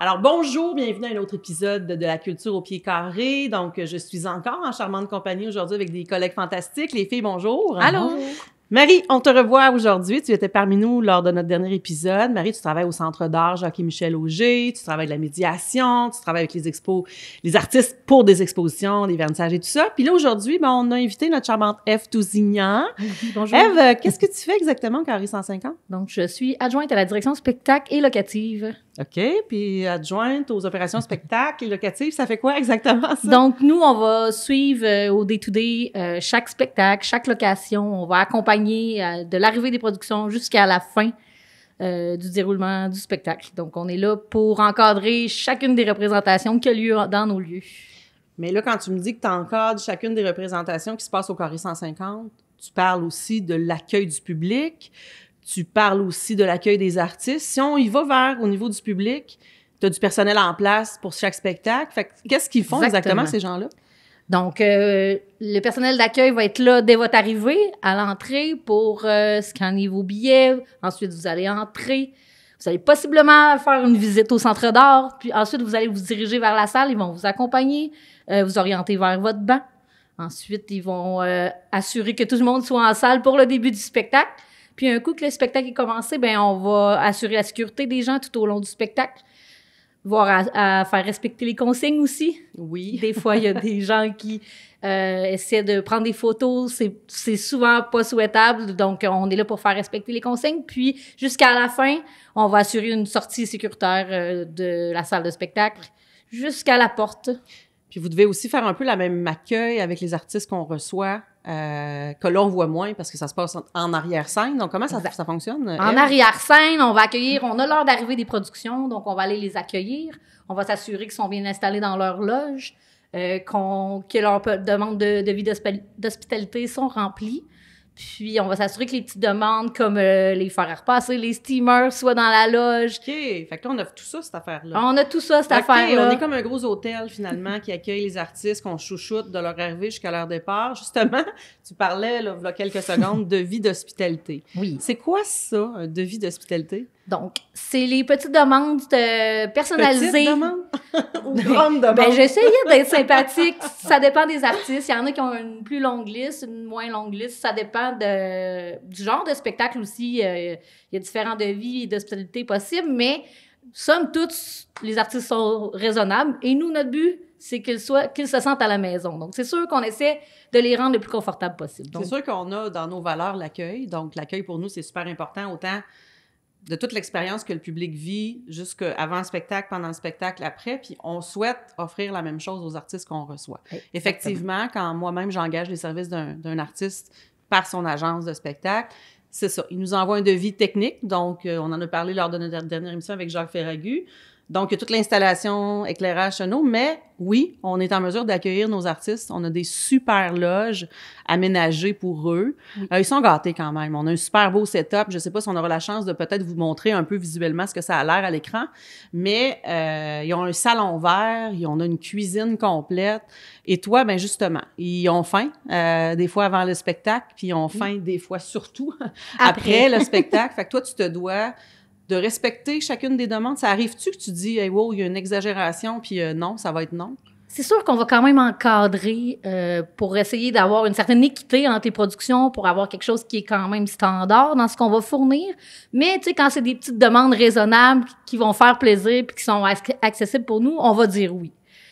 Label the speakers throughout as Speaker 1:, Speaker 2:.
Speaker 1: Alors, bonjour, bienvenue à un autre épisode de La culture au pied carré. Donc, je suis encore en charmante compagnie aujourd'hui avec des collègues fantastiques. Les filles, bonjour.
Speaker 2: Allô.
Speaker 1: Bonjour. Marie, on te revoit aujourd'hui. Tu étais parmi nous lors de notre dernier épisode. Marie, tu travailles au Centre d'art Jacques-Michel Auger, tu travailles de la médiation, tu travailles avec les expos, les artistes pour des expositions, des vernissages et tout ça. Puis là, aujourd'hui, on a invité notre charmante Ève Tousignan.
Speaker 2: Bonjour.
Speaker 1: Ève, qu'est-ce que tu fais exactement au Carré 150?
Speaker 2: Donc, je suis adjointe à la direction spectacle et locative.
Speaker 1: OK, puis adjointe aux opérations spectacle et locatives, ça fait quoi exactement ça?
Speaker 2: Donc, nous, on va suivre au day-to-day chaque spectacle, chaque location. On va accompagner de l'arrivée des productions jusqu'à la fin du déroulement du spectacle. Donc, on est là pour encadrer chacune des représentations qui a lieu dans nos lieux.
Speaker 1: Mais là, quand tu me dis que tu encadres chacune des représentations qui se passent au Carré 150, tu parles aussi de l'accueil du public, tu parles aussi de l'accueil des artistes. Si on y va vers au niveau du public, tu as du personnel en place pour chaque spectacle. Fait que, qu'est-ce qu'ils font exactement ces gens-là?
Speaker 2: Donc, le personnel d'accueil va être là dès votre arrivée à l'entrée pour scanner vos billets. Ensuite, vous allez entrer. Vous allez possiblement faire une visite au centre d'art. Puis ensuite, vous allez vous diriger vers la salle. Ils vont vous accompagner, vous orienter vers votre banc. Ensuite, ils vont assurer que tout le monde soit en salle pour le début du spectacle. Puis un coup que le spectacle est commencé, on va assurer la sécurité des gens tout au long du spectacle. Voir à faire respecter les consignes aussi.
Speaker 1: Oui.
Speaker 2: Des fois, il y a des gens qui essaient de prendre des photos. C'est souvent pas souhaitable. Donc, on est là pour faire respecter les consignes. Puis, jusqu'à la fin, on va assurer une sortie sécuritaire de la salle de spectacle jusqu'à la porte.
Speaker 1: Puis, vous devez aussi faire un peu la même accueil avec les artistes qu'on reçoit, que là, on voit moins parce que ça se passe en arrière-scène. Donc, comment ça fonctionne?
Speaker 2: En arrière-scène, on va accueillir, on a l'heure d'arrivée des productions, donc on va aller les accueillir. On va s'assurer qu'ils sont bien installés dans leur loge, que leurs demandes de vie d'hospitalité sont remplies. Puis, on va s'assurer que les petites demandes comme les fers à repasser, les steamers soient dans la loge.
Speaker 1: OK. Fait que là, on a tout ça, cette affaire-là.
Speaker 2: On a tout ça, cette affaire-là.
Speaker 1: On est comme un gros hôtel, finalement, qui accueille les artistes, qu'on chouchoute de leur arrivée jusqu'à leur départ. Justement, tu parlais, là, il y a quelques secondes, de vie d'hospitalité.
Speaker 2: Oui.
Speaker 1: C'est quoi ça, un devis d'hospitalité?
Speaker 2: Donc, c'est les petites demandes personnalisées.
Speaker 1: Petites demandes? Ou grandes demandes?
Speaker 2: J'essayais d'être sympathique. Ça dépend des artistes. Il y en a qui ont une plus longue liste, une moins longue liste. Ça dépend du genre de spectacle aussi. Il y a différents devis et d'hospitalité possibles, mais somme toute, les artistes sont raisonnables. Et nous, notre but, c'est qu'ils se sentent à la maison. Donc, c'est sûr qu'on essaie de les rendre le plus confortables possible.
Speaker 1: C'est sûr qu'on a dans nos valeurs l'accueil. Donc, l'accueil, pour nous, c'est super important, autant de toute l'expérience que le public vit jusqu'avant le spectacle, pendant le spectacle, après. Puis on souhaite offrir la même chose aux artistes qu'on reçoit. Oui, effectivement, quand moi-même j'engage les services d'un artiste par son agence de spectacle, c'est ça. Il nous envoie un devis technique. Donc, on en a parlé lors de notre dernière émission avec Jacques Ferragu. Donc, il y a toute l'installation, éclairage, sono, mais oui, on est en mesure d'accueillir nos artistes. On a des super loges aménagées pour eux. Oui. Ils sont gâtés quand même. On a un super beau setup. Je ne sais pas si on aura la chance de peut-être vous montrer un peu visuellement ce que ça a l'air à l'écran, mais ils ont un salon vert, on a une cuisine complète. Et toi, justement, ils ont faim des fois avant le spectacle, puis ils ont faim des fois surtout après le spectacle. Fait que toi, tu te dois de respecter chacune des demandes. Ça arrive-tu que tu dis hey, « wow, il y a une exagération », puis non, ça va être non?
Speaker 2: C'est sûr qu'on va quand même encadrer pour essayer d'avoir une certaine équité entre les productions, pour avoir quelque chose qui est quand même standard dans ce qu'on va fournir. Mais, tu sais, quand c'est des petites demandes raisonnables qui vont faire plaisir puis qui sont accessibles pour nous, on va dire oui.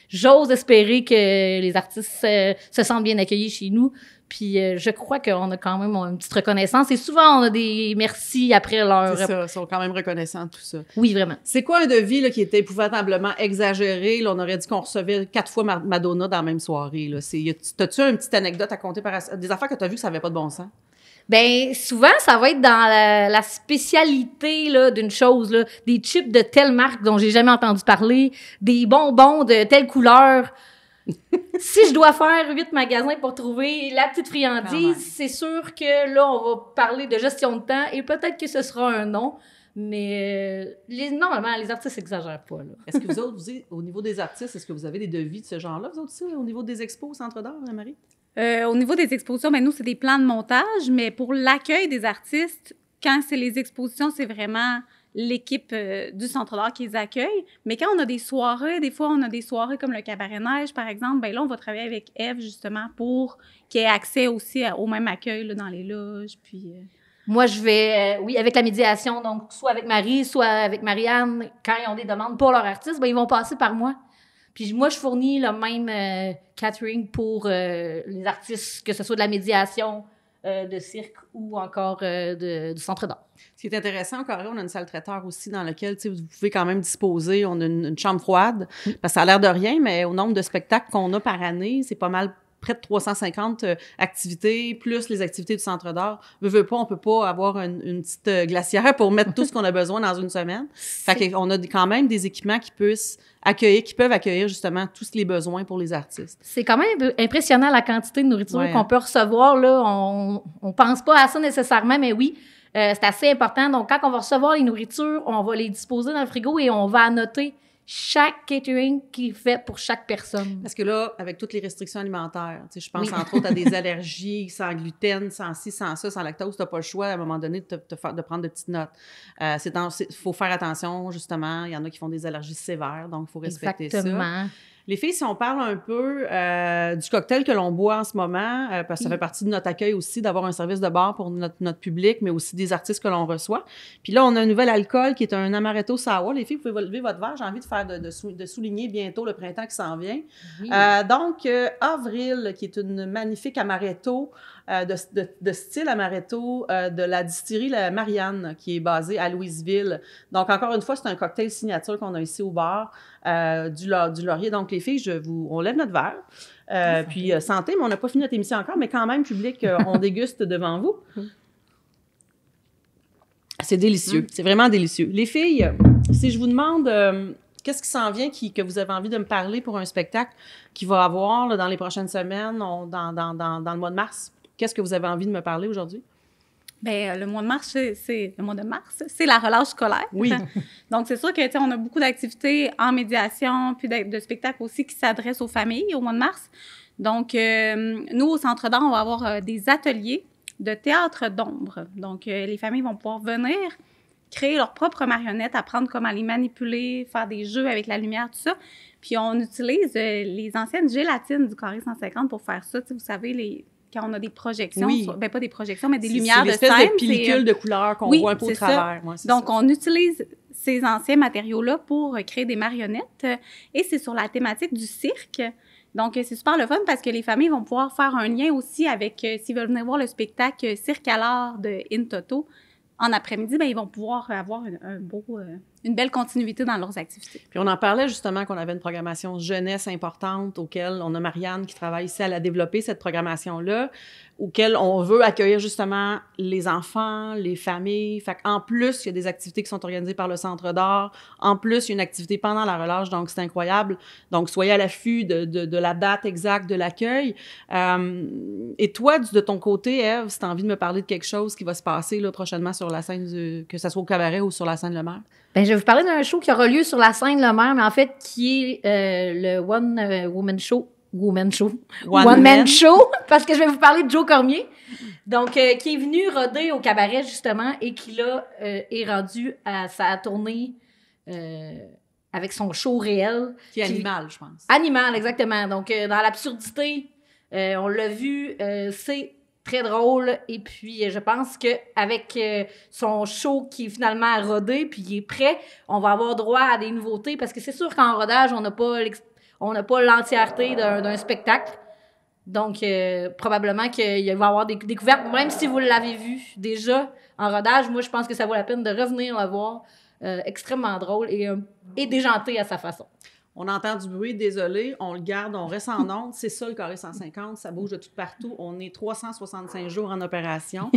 Speaker 2: J'ose espérer que les artistes se sentent bien accueillis chez nous. Puis je crois qu'on a quand même une petite reconnaissance. Et souvent, on a des merci après leur...
Speaker 1: C'est ça, ils sont quand même reconnaissants de tout ça.
Speaker 2: Oui, vraiment.
Speaker 1: C'est quoi un devis là, qui était épouvantablement exagéré? Là, on aurait dit qu'on recevait 4 fois Madonna dans la même soirée. T'as-tu une petite anecdote à compter des affaires que tu as vues que ça n'avait pas de bon sens?
Speaker 2: Bien, souvent, ça va être dans la spécialité là, d'une chose. Là, des chips de telle marque dont j'ai jamais entendu parler, des bonbons de telle couleur... Si je dois faire 8 magasins pour trouver la petite friandise, c'est sûr que là, on va parler de gestion de temps et peut-être que ce sera un non. Mais normalement, les artistes n'exagèrent pas. Là.
Speaker 1: Est-ce que vous autres, au niveau des artistes, est-ce que vous avez des devis de ce genre-là, vous autres aussi, au niveau des expos au Centre d'art, Marie?
Speaker 3: Au niveau des expositions, nous, c'est des plans de montage, mais pour l'accueil des artistes, quand c'est les expositions, c'est vraiment l'équipe du Centre d'art qui les accueille. Mais quand on a des soirées, des fois, on a des soirées comme le Cabaret Neige, par exemple, bien là, on va travailler avec Ève, justement, pour qu'il ait accès aussi au même accueil là, dans les loges, puis...
Speaker 2: Moi, je vais, oui, avec la médiation, donc soit avec Marie, soit avec Marianne, quand ils ont des demandes pour leur artiste, ben, ils vont passer par moi. Puis moi, je fournis le même catering pour les artistes, que ce soit de la médiation, de cirque ou encore du centre d'art.
Speaker 1: Ce qui est intéressant, au Carré, on a une salle traiteur aussi dans laquelle vous pouvez quand même disposer. On a une chambre froide, parce que ça a l'air de rien, mais au nombre de spectacles qu'on a par année, c'est pas mal près de 350 activités, plus les activités du Centre d'art. Veux pas, on peut pas avoir une petite glacière pour mettre tout ce qu'on a besoin dans une semaine. Fait qu'on a quand même des équipements qui peuvent accueillir justement tous les besoins pour les artistes.
Speaker 2: C'est quand même impressionnant la quantité de nourriture qu'on peut recevoir, là. On pense pas à ça nécessairement, mais oui, c'est assez important. Donc, quand on va recevoir les nourritures, on va les disposer dans le frigo et on va annoter chaque catering qui est fait pour chaque personne.
Speaker 1: Parce que là, avec toutes les restrictions alimentaires, je pense entre autres à des allergies, sans gluten, sans ci, sans ça, sans lactose, tu n'as pas le choix à un moment donné de prendre de petites notes. Il faut faire attention, justement. Il y en a qui font des allergies sévères, donc il faut respecter ça. Les filles, si on parle un peu du cocktail que l'on boit en ce moment, parce que ça fait partie de notre accueil aussi d'avoir un service de bar pour notre public, mais aussi des artistes que l'on reçoit. Puis là, on a un nouvel alcool qui est un Amaretto Sour. Les filles, vous pouvez lever votre verre. J'ai envie de souligner bientôt le printemps qui s'en vient. Oui. Donc, Avril, qui est une magnifique Amaretto, de style Amaretto, de la distillerie La Marianne, qui est basée à Louisville. Donc, encore une fois, c'est un cocktail signature qu'on a ici au bar, du Laurier. Donc, les filles, on lève notre verre. Puis, santé, mais on n'a pas fini notre émission encore, mais quand même, public, on déguste devant vous. C'est délicieux. C'est vraiment délicieux. Les filles, si je vous demande qu'est-ce qui s'en vient que vous avez envie de me parler pour un spectacle qui va avoir là, dans les prochaines semaines, dans le mois de mars, qu'est-ce que vous avez envie de me parler aujourd'hui?
Speaker 3: Bien, le mois de mars, c'est la relâche scolaire.
Speaker 1: Oui.
Speaker 3: Donc, c'est sûr que, tu sais, on a beaucoup d'activités en médiation, puis de spectacles aussi qui s'adressent aux familles au mois de mars. Donc, nous, au Centre d'art, on va avoir des ateliers de théâtre d'ombre. Donc, les familles vont pouvoir venir créer leurs propres marionnettes, apprendre comment les manipuler, faire des jeux avec la lumière, tout ça. Puis, on utilise les anciennes gélatines du Carré 150 pour faire ça. Tu sais, vous savez, quand on a des projections, ben pas des projections, mais des lumières de scène.
Speaker 1: C'est l'espèce de pellicule de couleur qu'on voit un peu au travers.
Speaker 3: Ouais, donc, on utilise ces anciens matériaux-là pour créer des marionnettes et c'est sur la thématique du cirque. Donc, c'est super le fun parce que les familles vont pouvoir faire un lien aussi avec, s'ils veulent venir voir le spectacle Cirque à l'art de In Toto, en après-midi, bien, ils vont pouvoir avoir une belle continuité dans leurs activités.
Speaker 1: Puis on en parlait justement qu'on avait une programmation jeunesse importante auquel on a Marianne qui travaille ici, elle a développé cette programmation-là, auquel on veut accueillir justement les enfants, les familles. Fait qu'en plus, il y a des activités qui sont organisées par le Centre d'art. En plus, il y a une activité pendant la relâche, donc c'est incroyable. Donc, soyez à l'affût de la date exacte de l'accueil. Et toi, de ton côté, Ève, si tu as envie de me parler de quelque chose qui va se passer là, prochainement sur la scène, que ce soit au Cabaret ou sur la scène Le Maire?
Speaker 2: Bien, je vais vous parler d'un show qui aura lieu sur la scène Le Maire, mais en fait, qui est le One Man Show, parce que je vais vous parler de Joe Cormier, donc qui est venu roder au Cabaret, justement, et qui, là, est rendu à sa tournée avec son show réel.
Speaker 1: Qui est Animal, je pense.
Speaker 2: Animal, exactement. Donc, dans l'absurdité, on l'a vu, c'est très drôle. Et puis, je pense qu'avec son show qui est finalement rodé, puis il est prêt, on va avoir droit à des nouveautés, parce que c'est sûr qu'en rodage, on n'a pas l'entièreté d'un spectacle. Donc, probablement qu'il va y avoir des découvertes, même si vous l'avez vu déjà en rodage. Moi, je pense que ça vaut la peine de revenir le voir. Extrêmement drôle et déjanté à sa façon.
Speaker 1: On entend du bruit, désolé, on le garde, on reste en onde. C'est ça, le Carré 150, ça bouge de tout partout. On est 365 jours en opération.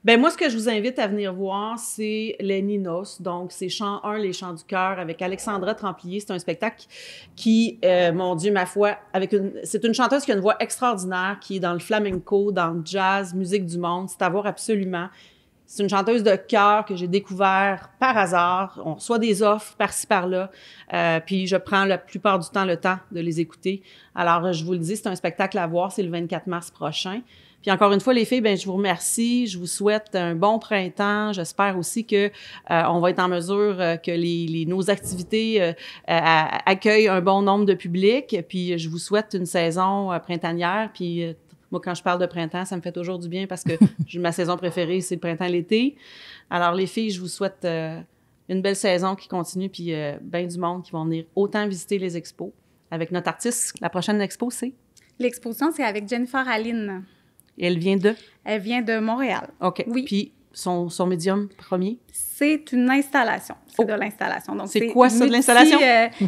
Speaker 1: Ben moi, ce que je vous invite à venir voir, c'est les Ninos. Donc, c'est Chant 1, les Chants du cœur, avec Alexandra Templier. C'est un spectacle qui, mon Dieu, ma foi, c'est une chanteuse qui a une voix extraordinaire, qui est dans le flamenco, dans le jazz, musique du monde. C'est à voir absolument. C'est une chanteuse de chœur que j'ai découvert par hasard. On reçoit des offres par-ci, par-là. Puis je prends la plupart du temps le temps de les écouter. Alors, je vous le dis, c'est un spectacle à voir. C'est le 24 mars prochain. Puis encore une fois, les filles, ben je vous remercie. Je vous souhaite un bon printemps. J'espère aussi que on va être en mesure que nos activités accueillent un bon nombre de publics. Puis je vous souhaite une saison printanière. Puis moi, quand je parle de printemps, ça me fait toujours du bien parce que ma saison préférée, c'est le printemps-l'été. Alors les filles, je vous souhaite une belle saison qui continue. Puis bien du monde qui vont venir autant visiter les expos avec notre artiste. La prochaine expo, c'est?
Speaker 3: L'exposition, c'est avec Jennifer Aline.
Speaker 1: Et elle vient de?
Speaker 3: Elle vient de Montréal.
Speaker 1: OK.
Speaker 3: Oui.
Speaker 1: Puis son médium premier?
Speaker 3: C'est une installation. C'est de l'installation. Donc
Speaker 1: c'est quoi ça, de l'installation?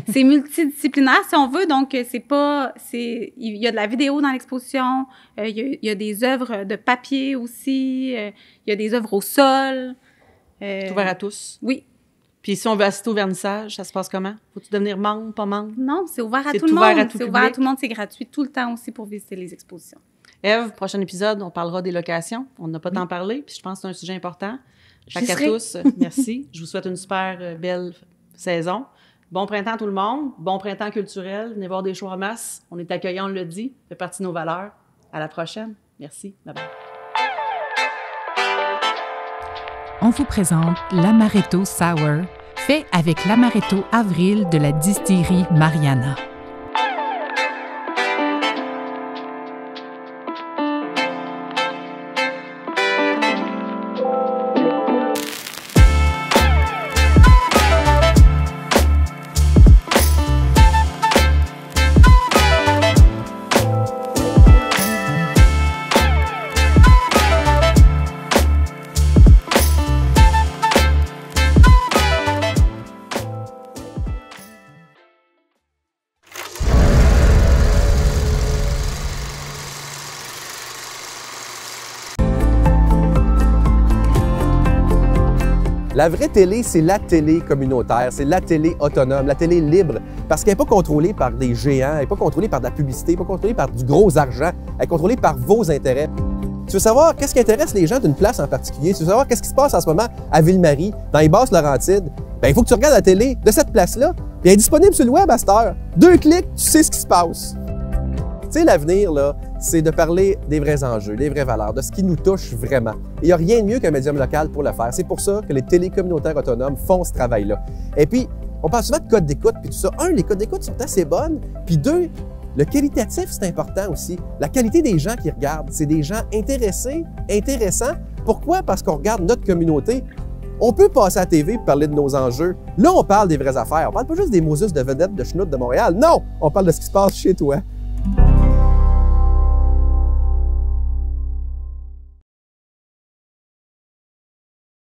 Speaker 3: C'est multidisciplinaire, si on veut. Donc, il y a de la vidéo dans l'exposition. Il y a des œuvres de papier aussi. Il y a des œuvres au sol.
Speaker 1: C'est ouvert à tous?
Speaker 3: Oui.
Speaker 1: Puis si on veut assister au vernissage, ça se passe comment? Faut-tu devenir membre, pas membre?
Speaker 3: Non, c'est ouvert à tout le monde. C'est ouvert à tout le monde. C'est gratuit tout le temps aussi pour visiter les expositions.
Speaker 1: Ève, prochain épisode, on parlera des locations. On n'a pas tant parlé, puis je pense que c'est un sujet important. Fait qu'à tous, merci. Je vous souhaite une super belle saison. Bon printemps tout le monde. Bon printemps culturel. Venez voir des shows en masse. On est accueillants, on le dit. Ça fait partie de nos valeurs. À la prochaine. Merci. Bye-bye.
Speaker 4: On vous présente l'Amaretto Sour, fait avec l'Amaretto Avril de la distillerie Mariana.
Speaker 5: La vraie télé, c'est la télé communautaire, c'est la télé autonome, la télé libre, parce qu'elle n'est pas contrôlée par des géants, elle n'est pas contrôlée par de la publicité, elle n'est pas contrôlée par du gros argent, elle est contrôlée par vos intérêts. Tu veux savoir qu'est-ce qui intéresse les gens d'une place en particulier? Tu veux savoir qu'est-ce qui se passe en ce moment à Ville-Marie, dans les Basses-Laurentides? Bien, il faut que tu regardes la télé de cette place-là, puis elle est disponible sur le web à cette heure. 2 clics, tu sais ce qui se passe. Tu sais, l'avenir, là, c'est de parler des vrais enjeux, des vraies valeurs, de ce qui nous touche vraiment. Il n'y a rien de mieux qu'un médium local pour le faire. C'est pour ça que les télécommunautaires autonomes font ce travail-là. Et puis, on parle souvent de codes d'écoute, puis tout ça. Un, les codes d'écoute sont assez bonnes, puis deux, le qualitatif, c'est important aussi. La qualité des gens qui regardent, c'est des gens intéressés, intéressants. Pourquoi? Parce qu'on regarde notre communauté. On peut passer à la TV et parler de nos enjeux. Là, on parle des vraies affaires. On parle pas juste des Moses de vedettes de schnout de Montréal. Non! On parle de ce qui se passe chez toi.